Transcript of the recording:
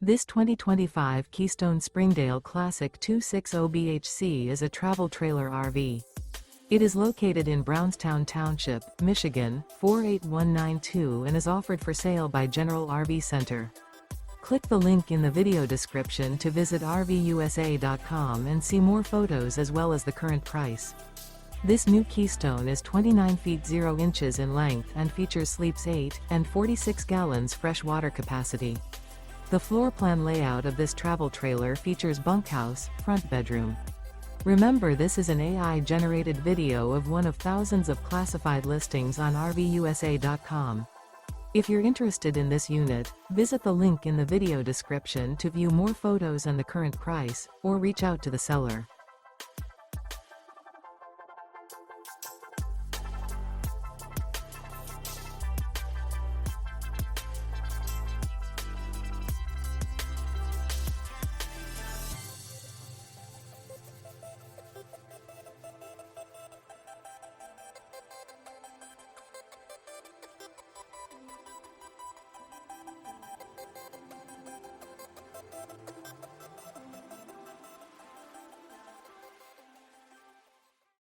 This 2025 Keystone Springdale Classic 260BHC is a travel trailer RV. It is located in Brownstown Township, Michigan, 48192 and is offered for sale by General RV Center. Click the link in the video description to visit RVUSA.com and see more photos as well as the current price. This new Keystone is 29 feet 0 inches in length and features sleeps 8 and 46 gallons fresh water capacity. The floor plan layout of this travel trailer features bunkhouse, front bedroom. Remember, this is an AI-generated video of one of thousands of classified listings on RVUSA.com. If you're interested in this unit, visit the link in the video description to view more photos and the current price, or reach out to the seller.